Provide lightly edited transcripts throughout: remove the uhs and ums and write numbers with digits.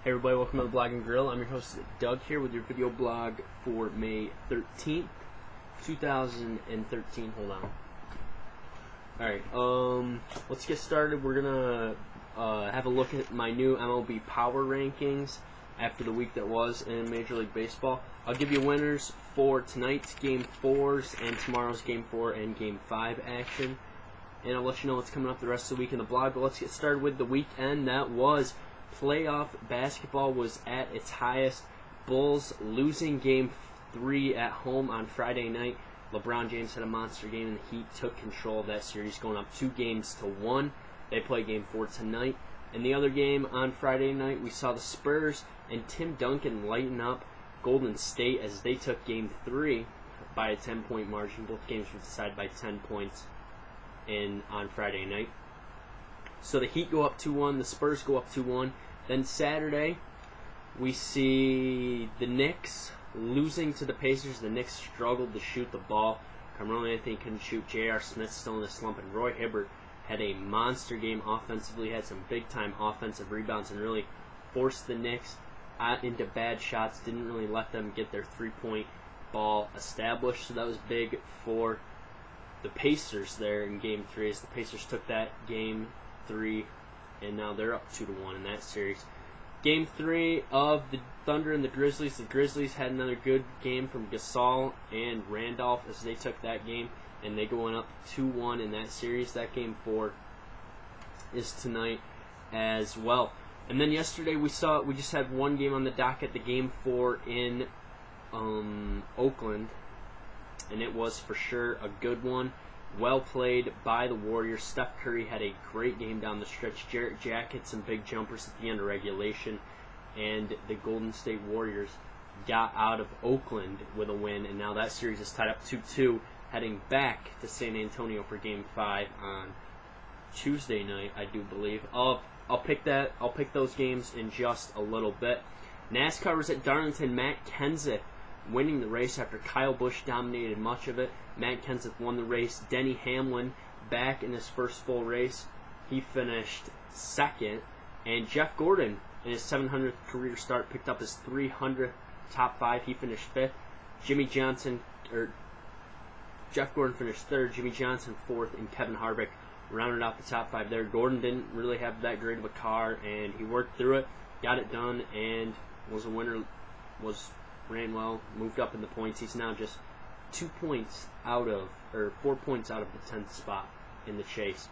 Hey everybody, welcome to the Blog and Grill. I'm your host Doug here with your video blog for May 13th, 2013. Hold on. Alright, let's get started. We're gonna have a look at my new MLB Power Rankings after the week that was in Major League Baseball. I'll give you winners for tonight's Game 4s and tomorrow's Game 4 and Game 5 action. And I'll let you know what's coming up the rest of the week in the blog. But let's get started with the weekend that was. Playoff basketball was at its highest. Bulls losing Game 3 at home on Friday night. LeBron James had a monster game, and the Heat took control of that series, going up 2-1. They play Game 4 tonight. In the other game on Friday night, we saw the Spurs and Tim Duncan lighten up Golden State as they took Game 3 by a 10-point margin. Both games were decided by 10 points on Friday night. So the Heat go up 2-1, the Spurs go up 2-1. Then Saturday, we see the Knicks losing to the Pacers. The Knicks struggled to shoot the ball. Carmelo Anthony couldn't shoot. J.R. Smith still in a slump. And Roy Hibbert had a monster game offensively, had some big-time offensive rebounds, and really forced the Knicks into bad shots. Didn't really let them get their three-point ball established. So that was big for the Pacers there in Game 3 as the Pacers took that Game 3, and now they're up 2-1 in that series. Game 3 of the Thunder and the Grizzlies. The Grizzlies had another good game from Gasol and Randolph as they took that game, and they going up 2-1 in that series. That Game 4 is tonight as well. And then yesterday we just had one game on the docket, the Game 4 in Oakland, and it was for sure a good one. Well played by the Warriors. Steph Curry had a great game down the stretch. Jarrett Jack hit some big jumpers at the end of regulation, and the Golden State Warriors got out of Oakland with a win, and now that series is tied up 2-2, heading back to San Antonio for Game 5 on Tuesday night, I do believe. I'll pick those games in just a little bit. NASCAR was at Darlington. Matt Kenseth winning the race after Kyle Busch dominated much of it. Matt Kenseth won the race. Denny Hamlin back in his first full race. He finished second. And Jeff Gordon, in his 700th career start, picked up his 300th top 5. He finished 5th. Jeff Gordon finished 3rd. Jimmy Johnson 4th. And Kevin Harvick rounded out the top 5 there. Gordon didn't really have that great of a car, and he worked through it, got it done, and was a winner. Ran well, moved up in the points. He's now just 4 points out of the 10th spot in the chase.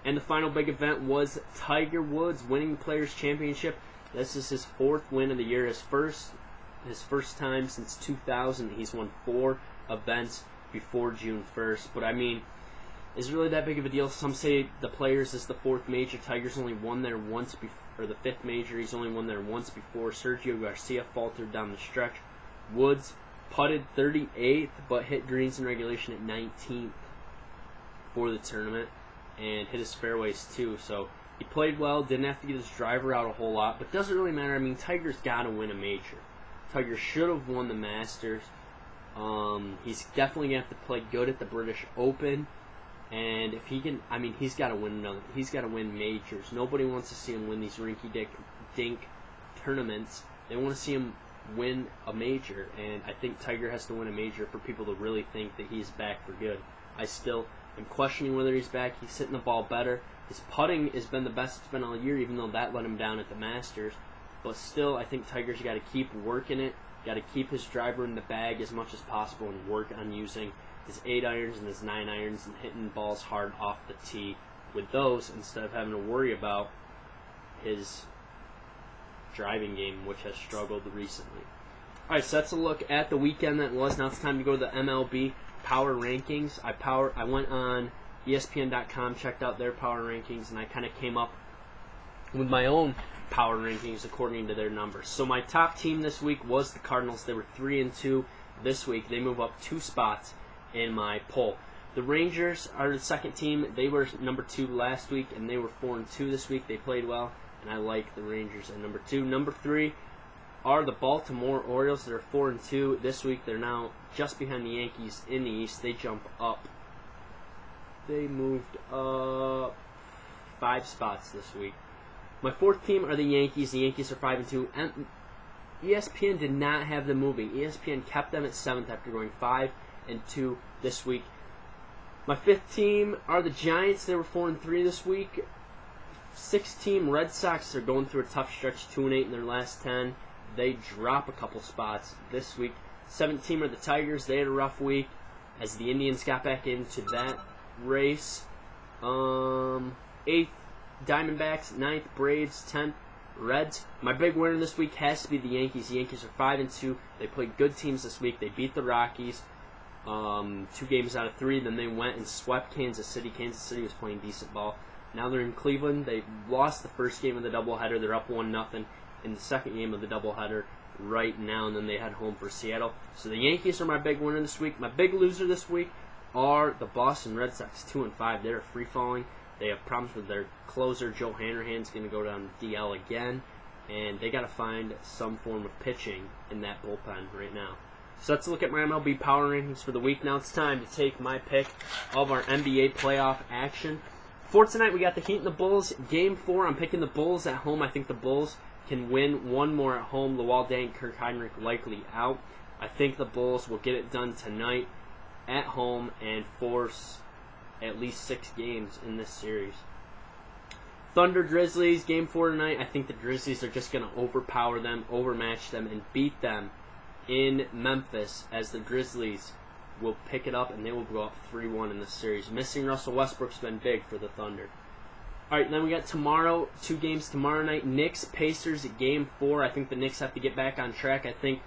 And the final big event was Tiger Woods winning the Players' Championship. This is his 4th win of the year, his first time since 2000. He's won 4 events before June 1st. But I mean, is it really that big of a deal? Some say the Players is the 4th major. Tiger's only won there once before, or the 5th major. He's only won there once before. Sergio Garcia faltered down the stretch. Woods putted 38th, but hit greens in regulation at 19th for the tournament, and hit his fairways too. So he played well, didn't have to get his driver out a whole lot, but doesn't really matter. I mean, Tiger's got to win a major. Tiger should have won the Masters. He's definitely going to have to play good at the British Open, and if he can, I mean, he's got to win another. He's got to win majors. Nobody wants to see him win these rinky-dink tournaments. They want to see him win a major, and I think Tiger has to win a major for people to really think that he's back for good. I still am questioning whether he's back. He's hitting the ball better. His putting has been the best it's been all year, even though that let him down at the Masters. But still, I think Tiger's got to keep working it, got to keep his driver in the bag as much as possible and work on using his 8 irons and his 9 irons and hitting balls hard off the tee with those instead of having to worry about his driving game, which has struggled recently. Alright, so that's a look at the weekend that was. Now it's time to go to the MLB Power Rankings. I went on ESPN.com, checked out their Power Rankings, and I kind of came up with my own Power Rankings according to their numbers. So my top team this week was the Cardinals. They were 3-2 this week. They move up 2 spots in my poll. The Rangers are the second team. They were number 2 last week, and they were 4-2 this week. They played well, and I like the Rangers at number 2. Number 3 are the Baltimore Orioles. They're 4-2 this week. They're now just behind the Yankees in the East. They jump up. They moved up 5 spots this week. My fourth team are the Yankees. The Yankees are 5-2. ESPN did not have them moving. ESPN kept them at 7th after going 5-2 this week. My fifth team are the Giants. They were 4-3 this week. Sixth team, Red Sox, are going through a tough stretch, 2-8 in their last 10. They drop a couple spots this week. Seventh team are the Tigers. They had a rough week as the Indians got back into that race. Eighth, Diamondbacks. Ninth, Braves. 10th, Reds. My big winner this week has to be the Yankees. The Yankees are 5-2. They played good teams this week. They beat the Rockies 2 games out of 3. Then they went and swept Kansas City. Kansas City was playing decent ball. Now they're in Cleveland. They lost the first game of the doubleheader. They're up 1-0 in the second game of the doubleheader right now, and then they head home for Seattle. So the Yankees are my big winner this week. My big loser this week are the Boston Red Sox, 2-5. They're free-falling. They have problems with their closer. Joe Hanrahan's going to go down DL again, and they got to find some form of pitching in that bullpen right now. So let's look at my MLB Power Rankings for the week. Now it's time to take my pick of our NBA playoff action. For tonight, we got the Heat and the Bulls. Game 4, I'm picking the Bulls at home. I think the Bulls can win one more at home. Luol Deng, Kirk Hinrich likely out. I think the Bulls will get it done tonight at home and force at least 6 games in this series. Thunder Grizzlies, Game 4 tonight. I think the Grizzlies are just going to overpower them, overmatch them, and beat them in Memphis as the Grizzlies will pick it up and they will go up 3-1 in this series. Missing Russell Westbrook's been big for the Thunder. Alright, then we got tomorrow, 2 games tomorrow night. Knicks, Pacers at Game 4. I think the Knicks have to get back on track. I think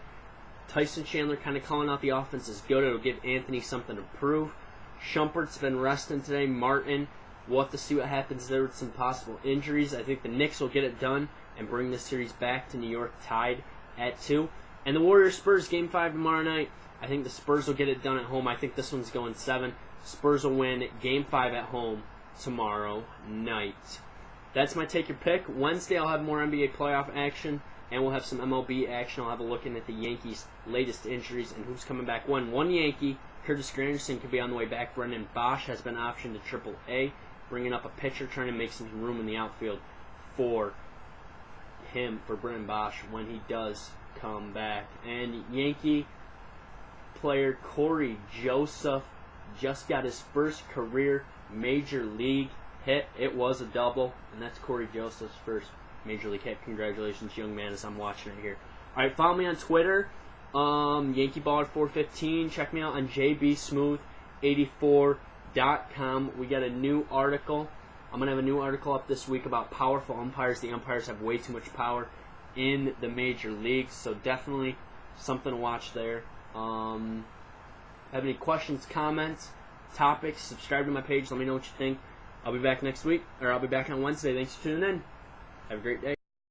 Tyson Chandler kind of calling out the offense is good. It'll give Anthony something to prove. Shumpert's been resting today. Martin, we'll have to see what happens there with some possible injuries. I think the Knicks will get it done and bring this series back to New York tied at 2. And the Warriors-Spurs, Game 5 tomorrow night. I think the Spurs will get it done at home. I think this one's going 7. Spurs will win Game 5 at home tomorrow night. That's my take your pick. Wednesday I'll have more NBA playoff action, and we'll have some MLB action. I'll have a look in at the Yankees' latest injuries and who's coming back when. One Yankee, Curtis Granderson, could be on the way back. Brendan Bosch has been optioned to AAA, bringing up a pitcher, trying to make some room in the outfield for Brendan Bosch when he does come back. And Yankee player Corey Joseph just got his first career major league hit. It was a double, and that's Corey Joseph's first major league hit. Congratulations, young man, as I'm watching it here. Alright, follow me on Twitter, Yankee Baller 415. Check me out on jbsmooth84.com. We got a new article. I'm going to have a new article up this week about powerful umpires. The umpires have way too much power in the major leagues, so definitely something to watch there. Have any questions, comments, topics, subscribe to my page. Let me know what you think. I'll be back next week, or I'll be back on Wednesday. Thanks for tuning in. Have a great day.